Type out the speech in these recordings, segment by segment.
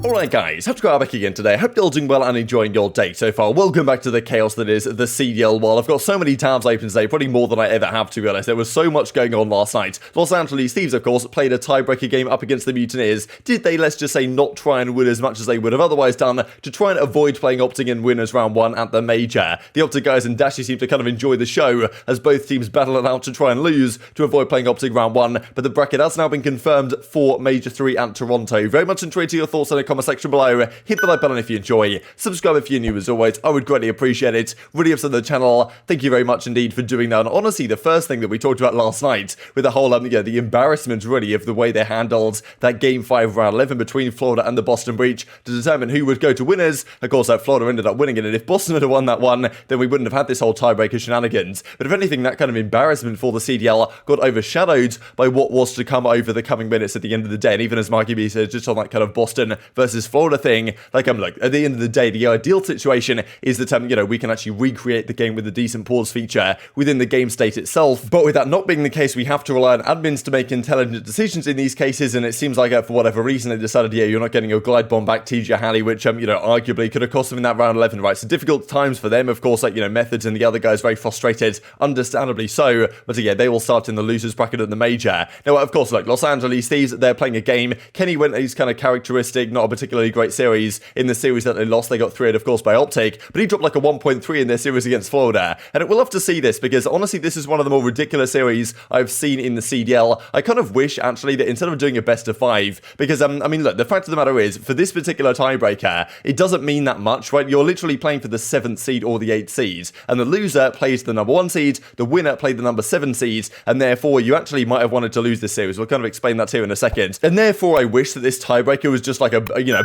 Alright guys, have to go back again today. Hope you're all doing well and enjoying your day so far. Welcome back to the chaos that is the CDL world. I've got so many tabs open today, probably more than I ever have, to be honest. There was so much going on last night. Los Angeles Thieves, of course, played a tiebreaker game up against the Mutineers. Did they, let's just say, not try and win as much as they would have otherwise done to try and avoid playing OpTic in winners round 1 at the Major? The OpTic guys and Dashy seem to kind of enjoy the show as both teams battle it out to try and lose to avoid playing OpTic round 1, but the bracket has now been confirmed for Major 3 and Toronto. Very much intrigued to your thoughts in the comment section below. Hit the like button if you enjoy, subscribe if you're new as always, I would greatly appreciate it. Really upset the channel, thank you very much indeed for doing that. And honestly, the first thing that we talked about last night with the whole, the embarrassment really of the way they handled that Game 5 round 11 between Florida and the Boston Breach to determine who would go to winners. Of course, Florida ended up winning it, and if Boston had won that one, then we wouldn't have had this whole tiebreaker shenanigans. But if anything, that kind of embarrassment for the CDL got overshadowed by what was to come over the coming minutes at the end of the day. And even as Marky B said, just on that kind of Boston versus Florida thing, like at the end of the day, the ideal situation is that, we can actually recreate the game with a decent pause feature within the game state itself. But with that not being the case, we have to rely on admins to make intelligent decisions in these cases, and it seems like for whatever reason they decided, you're not getting your glide bomb back, TJ Halley, which, arguably could have cost them in that round 11, right? So difficult times for them, of course, Methods and the other guys very frustrated, understandably so, but yeah, they will start in the losers bracket at the Major. Now, of course, Los Angeles Thieves, they're playing a game. Kenny went his kind of characteristic, not a particularly great series. In the series that they lost, they got 3'd, of course, by OpTic, but he dropped like a 1.3 in their series against Florida. And we'll have to see this, because honestly, this is one of the more ridiculous series I've seen in the CDL. I kind of wish, actually, that instead of doing a best of 5, because, look, the fact of the matter is, for this particular tiebreaker, it doesn't mean that much, right? You're literally playing for the 7th seed or the 8th seed, and the loser plays the number 1 seed, the winner played the number 7 seed, and therefore, you actually might have wanted to lose this series. We'll kind of explain that here in a second. And therefore, I wish that this tiebreaker was just like a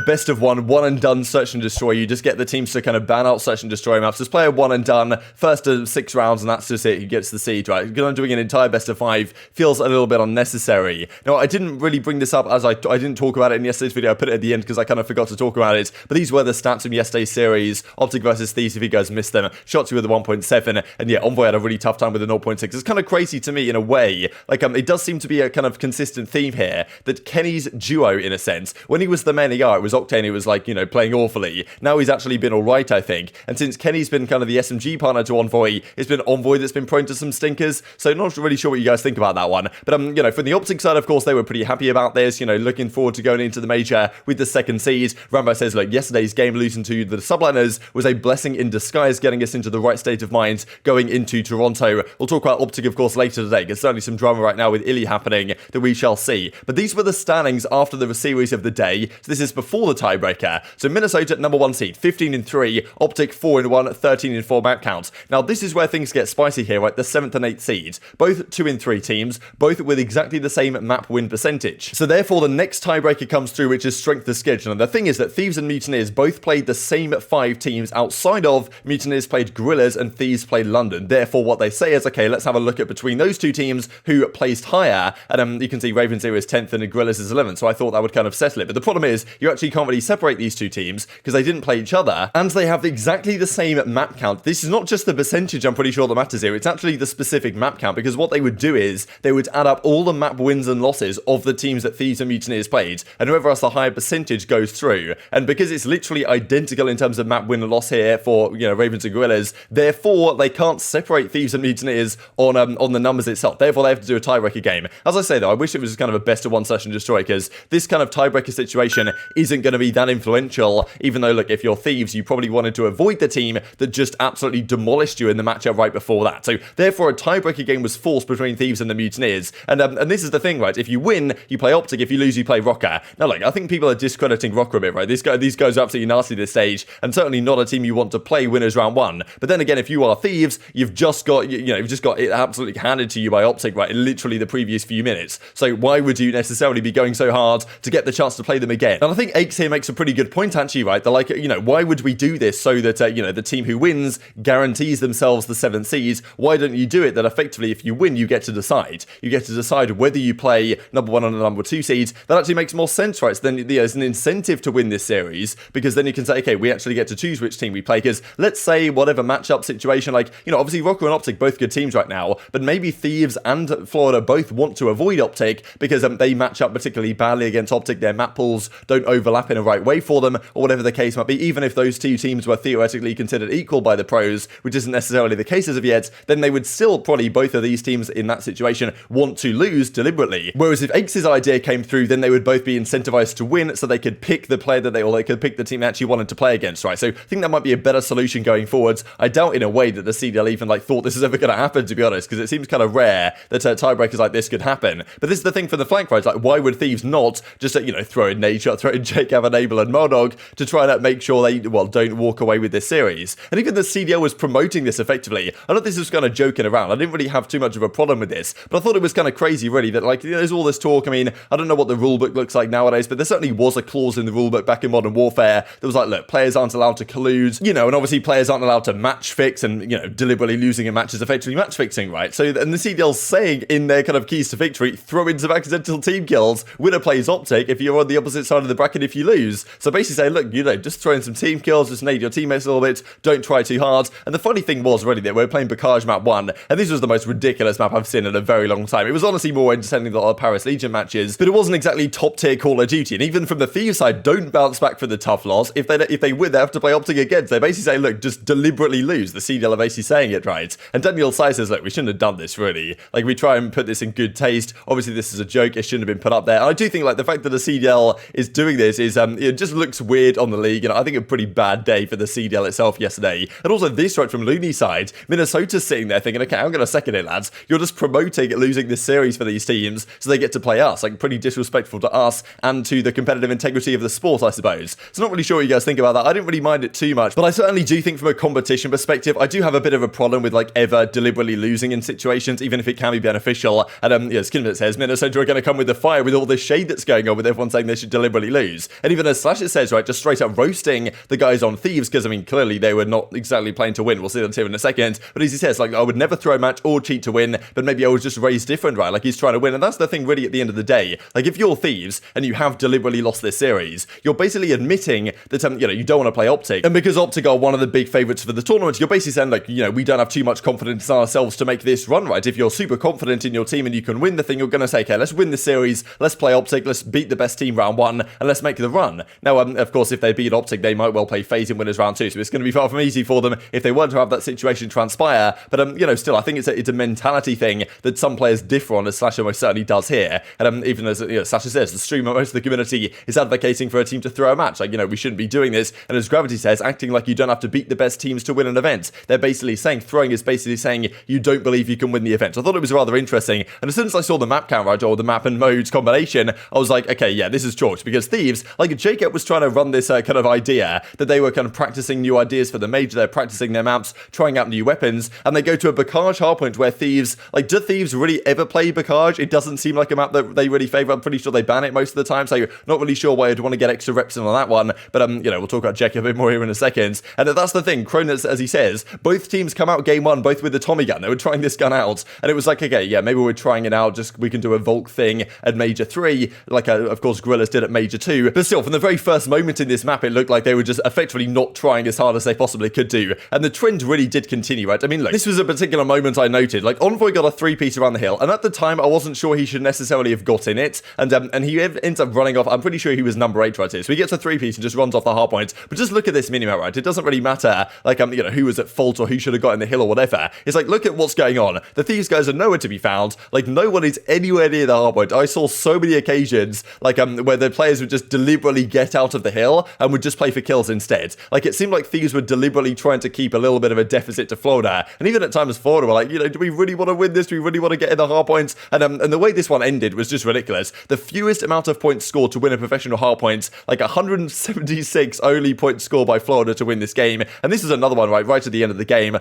best of 1 and done search and destroy. You just get the teams to kind of ban out search and destroy maps. Just play a 1 and done, first to 6 rounds, and that's just it. Who gets the seed, right? Because I'm doing an entire best of 5 feels a little bit unnecessary. Now, I didn't really bring this up as I didn't talk about it in yesterday's video. I put it at the end because I kind of forgot to talk about it. But these were the stats from yesterday's series. OpTic versus Thieves, if you guys missed them. Shotzzy with a 1.7, and yeah, Envoy had a really tough time with a 0.6. It's kind of crazy to me in a way. It does seem to be a kind of consistent theme here that Kenny's duo, in a sense, when he was the main AR, it was Octane who was playing awfully. Now he's actually been alright, I think. And since Kenny's been kind of the SMG partner to Envoy, it's been Envoy that's been prone to some stinkers. So not really sure what you guys think about that one. But, from the OpTic side, of course, they were pretty happy about this. Looking forward to going into the Major with the 2nd seed. Rambo says, look, yesterday's game losing to the subliners was a blessing in disguise, getting us into the right state of mind going into Toronto. We'll talk about OpTic, of course, later today. There's certainly some drama right now with Illy happening that we shall see. But these were the standings after the series of the day. So this is before the tiebreaker. So Minnesota, number 1 seed, 15-3. OpTic, 4-1, 13-4 map count. Now, this is where things get spicy here, right? The 7th and 8th seeds. Both 2-3 teams, both with exactly the same map win percentage. So therefore, the next tiebreaker comes through, which is strength of schedule. And the thing is that Thieves and Mutineers both played the same 5 teams outside of Mutineers played Guerrillas and Thieves played London. Therefore, what they say is, okay, let's have a look at between those two teams who placed higher. And you can see Ravens here is 10th and Guerrillas is 11th. So I thought that would kind of settle it. But the problem is, you actually can't really separate these two teams because they didn't play each other. And they have exactly the same map count. This is not just the percentage, I'm pretty sure, that matters here. It's actually the specific map count, because what they would do is they would add up all the map wins and losses of the teams that Thieves and Mutineers played, and whoever has the higher percentage goes through. And because it's literally identical in terms of map win and loss here for Ravens and Guerrillas, therefore they can't separate Thieves and Mutineers on the numbers itself. Therefore they have to do a tiebreaker game. As I say though, I wish it was kind of a best of 1 search and destroy, because this kind of tiebreaker situation isn't going to be that influential, even though, look, if you're Thieves, you probably wanted to avoid the team that just absolutely demolished you in the matchup right before that. So therefore a tiebreaker game was forced between Thieves and the Mutineers. And this is the thing, right? If you win, you play OpTic. If you lose, you play Rokkr. Now, look, I think people are discrediting Rokkr a bit, right? These guys are absolutely nasty this stage, and certainly not a team you want to play winners round 1. But then again, if you are Thieves, you've just got it absolutely handed to you by OpTic, right? In literally the previous few minutes. So why would you necessarily be going so hard to get the chance to play them again? And I think Aches here makes a pretty good point, actually, right? They're like, why would we do this so that, the team who wins guarantees themselves the 7th seeds? Why don't you do it that effectively, if you win, you get to decide? You get to decide whether you play number 1 and the number 2 seeds. That actually makes more sense, right? So then there's an incentive to win this series, because then you can say, okay, we actually get to choose which team we play, because let's say whatever matchup situation, obviously Rokkr and OpTic, both good teams right now, but maybe Thieves and Florida both want to avoid OpTic because they match up particularly badly against OpTic. Their map pools don't overlap in a right way for them, or whatever the case might be. Even if those two teams were theoretically considered equal by the pros, which isn't necessarily the case as of yet, then they would still probably, both of these teams in that situation, want to lose deliberately. Whereas if aBeZy's idea came through, then they would both be incentivized to win, so they could pick the player that they could pick the team they actually wanted to play against, right? So I think that might be a better solution going forwards. I doubt in a way that the CDL even thought this is ever going to happen, to be honest, because it seems kind of rare that tiebreakers like this could happen. But this is the thing for the flank, right? Why would Thieves not just, throw in Nadeshot, throw in Jacob, Enable, and Modog to try and make sure they, don't walk away with this series? And even the CDL was promoting this effectively. I thought this was kind of joking around. I didn't really have too much of a problem with this, but I thought it was kind of crazy, really, that, there's all this talk. I mean, I don't know what the rulebook looks like nowadays, but there certainly was a clause in the rulebook back in Modern Warfare that was look, players aren't allowed to collude, and obviously players aren't allowed to match fix, and, deliberately losing a match is effectively match fixing, right? So, and the CDL's saying in their kind of keys to victory, throw in some accidental team kills, winner plays OpTic if you're on the opposite side of the bracket if you lose. So basically saying, look, just throw in some team kills, just nade your teammates a little bit, don't try too hard. And the funny thing was, really, that we're playing Bacage map 1, and this was the most ridiculous map I've seen in a very long time. It was honestly more entertaining than a lot of Paris Legion matches, but it wasn't exactly top tier Call of Duty. And even from the Thieves side, don't bounce back for the tough loss. If they win, they have to play OpTic again. So they basically say, look, just deliberately lose. The CDL are basically saying it, right? And Daniel Sai says, look, we shouldn't have done this, really. We try and put this in good taste. Obviously, this is a joke. It shouldn't have been put up there. And I do think, the fact that the CDL is doing this is, it just looks weird on the league. And I think a pretty bad day for the CDL itself yesterday. And also this, right, from Looney's side, Minnesota's sitting there thinking, okay, I'm going to second it, lads. You're just promoting losing this series for these teams so they get to play us. Pretty disrespectful to us and to the competitive integrity of the sport, I suppose. So not really sure what you guys think about that. I didn't really mind it too much, but I certainly do think from a competition perspective, I do have a bit of a problem with ever deliberately losing in situations, even if it can be beneficial. And as Crimsix says, Minnesota are going to come with the fire with all this shade that's going on with everyone saying they should deliberately lose. And even as Slash says, right, just straight up roasting the guys on Thieves, because clearly they were not exactly playing to win. We'll see that here in a second. But as he says, I would never throw a match or cheat to win, but maybe I would just raise different, right? He's trying to win. And that's the thing really at the end of the day. If you're Thieves and you have deliberately lost this series, you're basically admitting that, you don't want to play OpTic. And because OpTic are one of the big favorites for the tournament, you're basically saying, we don't have too much confidence in ourselves to make this run, right? If you're super confident in your team and you can win the thing, you're going to say, okay, let's win the series, let's play OpTic, let's beat the best team round 1, and let's make the run. Now, of course, if they beat OpTic, they might well play FaZe in winners round 2, so it's going to be far from easy for them if they were to have that situation transpire. But, still, I think it's a mentality thing that some players differ on, as Slasher most certainly does here. And even as Slasher says, the streamer, most of the community is advocating for a team to throw a match. We shouldn't be doing this. And as Gravity says, acting like you don't have to beat the best teams to win an event. They're basically saying, throwing is basically saying you don't believe you can win the event. So I thought it was rather interesting. And as soon as I saw the map count, right, or the map and modes combination, I was like, okay, yeah, this is chalked. Because Thieves, Jacob was trying to run this kind of idea that they were kind of practicing new ideas for the major. They're practicing their maps, trying out new weapons, and they go to a Bacage hardpoint where Thieves, do Thieves really ever play Bacage? It doesn't seem like a map that they really favor. I'm pretty sure they ban it most of the time, so not really sure why I'd want to get extra reps in on that one. But we'll talk about Jacob a bit more here in a second. And that's the thing, Cronus, as he says, both teams come out game 1 both with the Tommy gun. They were trying this gun out, and it was okay, yeah, maybe we're trying it out, just we can do a Volk thing at Major 3, of course Guerrillas did at Major 2. But still, from the very first moment in this map, it looked like they were just effectively not trying as hard as they possibly could do. And the trend really did continue, right? Look, this was a particular moment I noted. Envoy got a 3-piece around the hill, and at the time I wasn't sure he should necessarily have gotten it, and he ends up running off. I'm pretty sure he was number 8 right here, so he gets a 3-piece and just runs off the hard point. But just look at this minimap, right? It doesn't really matter who was at fault or who should have gotten the hill or whatever. It's look at what's going on. The Thieves guys are nowhere to be found. No one is anywhere near the hard point. I saw so many occasions where the players would just deliberately get out of the hill and would just play for kills instead. It seemed like Thieves were deliberately trying to keep a little bit of a deficit to Florida, and even at times Florida were do we really want to win this? Do we really want to get in the hard points? And the way this one ended was just ridiculous. The fewest amount of points scored to win a professional hard points, 176 only points scored by Florida to win this game. And this is another one right at the end of the game.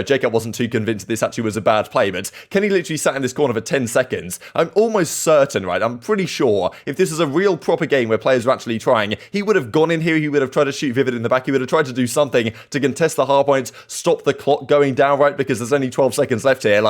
Jacob wasn't too convinced this actually was a bad play, but Kenny literally sat in this corner for 10 seconds. I'm almost certain, right? I'm pretty sure if this is a real proper game where players are actually trying, he would have gone in here, he would have tried to shoot Vivid in the back, he would have tried to do something to contest the hard points, stop the clock going down, right? Because there's only 12 seconds left here.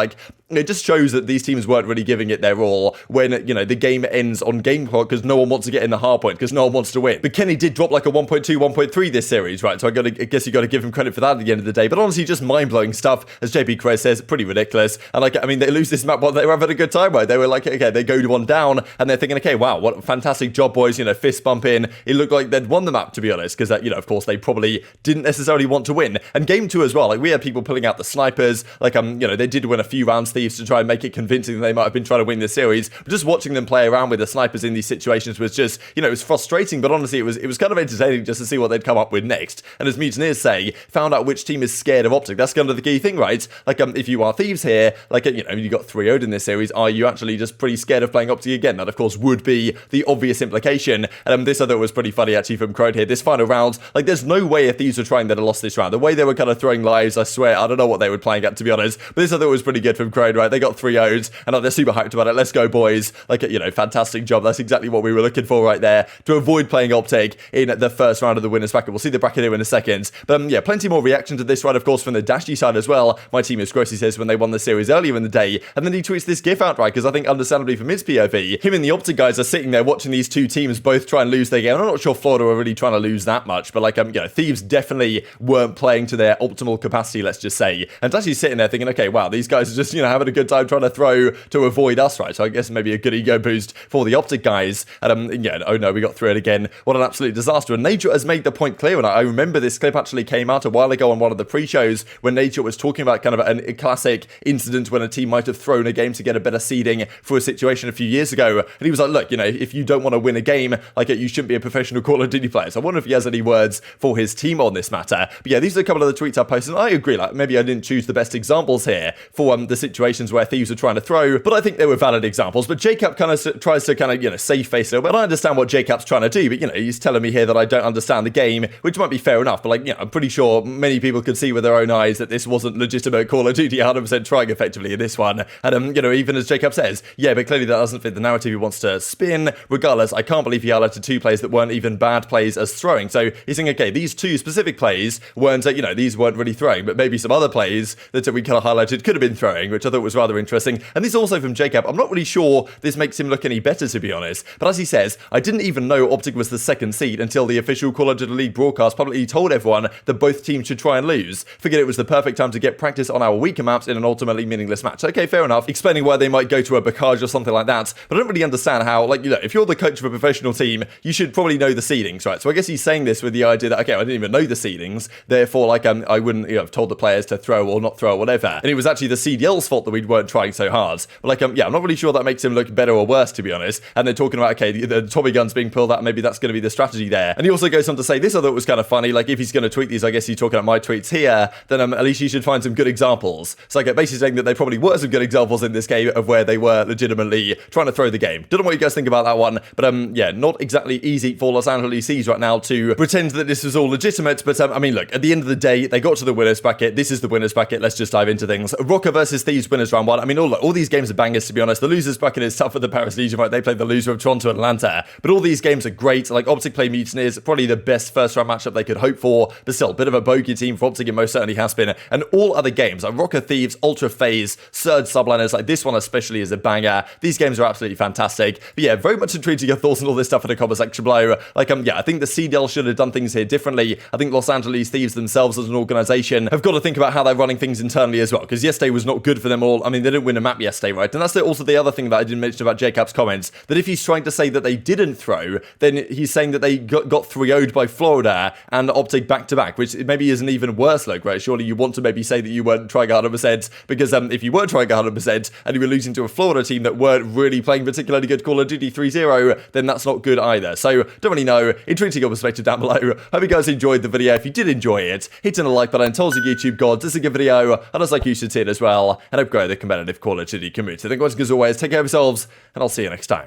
It just shows that these teams weren't really giving it their all when, the game ends on game clock because no one wants to get in the hard point, because no one wants to win. But Kenny did drop a 1.2, 1.3 this series, right? So I guess you got to give him credit for that at the end of the day. But honestly, just mind-blowing stuff, as JP Krez says, pretty ridiculous. And they lose this map, but they were having a good time, right? They were okay, they go to one down, and they're thinking, okay, wow, what a fantastic job, boys. fist bump in. It looked like they'd won the map, to be honest, because, of course, they probably didn't necessarily want to win. And game 2 as well, like, we had people pulling out the snipers, like, they did win a few rounds, Thieves, to try and make it convincing that they might have been trying to win this series. But just watching them play around with the snipers in these situations was just, it was frustrating, but honestly, it was kind of entertaining just to see what they'd come up with next. And as Mutineers say, found out which team is scared of OpTic. That's kind of the key thing, right? Like, if you are Thieves here, like, you got 3-0'd in this series, are you actually just pretty scared of playing OpTic again? That, of course, would be the obvious implication. And this I thought was pretty funny, actually, from Crone here. This final round, like, there's no way if Thieves were trying, they'd have lost this round. The way they were kind of throwing lives, I swear, I don't know what they were playing at, to be honest. But this I thought was pretty good from Crone, right? They got 3-0'd, and they're super hyped about it. Let's go, boys. Like, fantastic job. That's exactly what we were looking for right there, to avoid playing OpTic in the first round of the winners bracket. We'll see the bracket here in a second. But, plenty more reaction to this right, of course, from the Dashy side as well. My team is gross, he says, when they won the series earlier in the day. And then he tweets this gif out, right? Because I think, understandably, from his POV, him and the OpTic guys are sitting there watching these two teams both try and lose their game. I'm not sure Florida were really trying to lose that much, but, like, Thieves definitely weren't playing to their optimal capacity, let's just say. And Dashy's sitting there thinking, okay, wow, these guys are just, having a good time trying to throw to avoid us, right? So I guess maybe a good ego boost for the OpTic guys. And, oh no, we got through it again. What an absolute disaster. And Nature has made the point clear, and I remember this clip actually came out a while ago on one of the pre-shows when Nature was talking about kind of a classic incident when a team might have thrown a game to get a better seeding for a situation a few years ago. And he was like, look, if you don't want to win a game, like, you shouldn't be a professional Call of Duty player. So I wonder if he has any words for his team on this matter. But yeah, these are a couple of the tweets I posted, and I agree, like, maybe I didn't choose the best examples here for the situations where Thieves were trying to throw, but I think they were valid examples. But Jacob kind of tries to save face it. But I understand what Jacob's trying to do, but he's telling me here that I don't understand the game, which might be fair enough, but, like, I'm pretty sure many people could see with their own eyes that this wasn't legitimate Call of Duty 100% trying effectively in this one. And even as Jacob says, yeah, but clearly that doesn't fit the narrative he wants to spin. Regardless, I can't believe he highlighted 2 plays that weren't even bad plays as throwing. So he's saying, okay, these 2 specific plays weren't, these weren't really throwing, but maybe some other plays that we kind of highlighted could have been throwing, which I thought was rather interesting. And this also from Jacob, I'm not really sure this makes him look any better, to be honest. But as he says, I didn't even know OpTic was the 2nd seed until the official Call of Duty League broadcast publicly told everyone that both teams should try and lose. Figured it was the perfect time to get practice on our weaker maps in an ultimately meaningless match. Okay, fair enough. Explaining why they might go to a Bacage or something like that. But I don't really understand how, like, if you're the coach of a professional team, you should probably know the seedings, right? So I guess he's saying this with the idea that, okay, I didn't even know the seedings, therefore, like, I wouldn't, have told the players to throw or not throw or whatever. And it was actually the CDL's fault that we weren't trying so hard. But, like, I'm not really sure that makes him look better or worse, to be honest. And they're talking about, okay, the Tommy guns being pulled out, maybe that's going to be the strategy there. And he also goes on to say, this I thought was kind of funny, like, if he's going to tweet these, I guess he's talking about my tweets here, then at least you should find some good examples. So, like, basically saying that there probably were some good examples in this game of where they were legitimately trying to throw the game. Don't know what you guys think about that one, but not exactly easy for Los Angeles Thieves right now to pretend that this was all legitimate. But look, at the end of the day, they got to the winners bracket. This is the winners bracket. Let's just dive into things. Rokkr versus Thieves winners round 1. All these games are bangers, to be honest. The losers bracket is tough for the Paris Legion, right? They played the loser of Toronto and Atlanta, but all these games are great. Like, OpTic play Mutineers, probably the best first round matchup they could hope for, but still, bit of a bogey team for OpTic, it most certainly has been. And all other games, like Rokkr, Thieves, Ultra FaZe, Surge Subliners, like this one especially is a banger. These games are absolutely fantastic. But yeah, very much intrigued to your thoughts on all this stuff in the comment section below. Like, I think the CDL should have done things here differently. I think Los Angeles Thieves themselves as an organization have got to think about how they're running things internally as well, because yesterday was not good for them all. They didn't win a map yesterday, right? And that's also the other thing that I didn't mention about Jacob's comments, that if he's trying to say that they didn't throw, then he's saying that they got 3-0'd by Florida and OpTic back-to-back, which maybe is an even worse look, right? Surely you want to maybe say that you weren't trying 100%, because if you were trying 100% and you were losing to a Florida team that weren't really playing particularly good Call of Duty 3-0, then that's not good either. So, don't really know. Intriguing your perspective down below. Hope you guys enjoyed the video. If you did enjoy it, hit on a like button, tell us your YouTube gods, this is a good video, and as like you should see it as well, and hope grow the competitive Call of Duty community. Thank you guys as always, take care of yourselves, and I'll see you next time.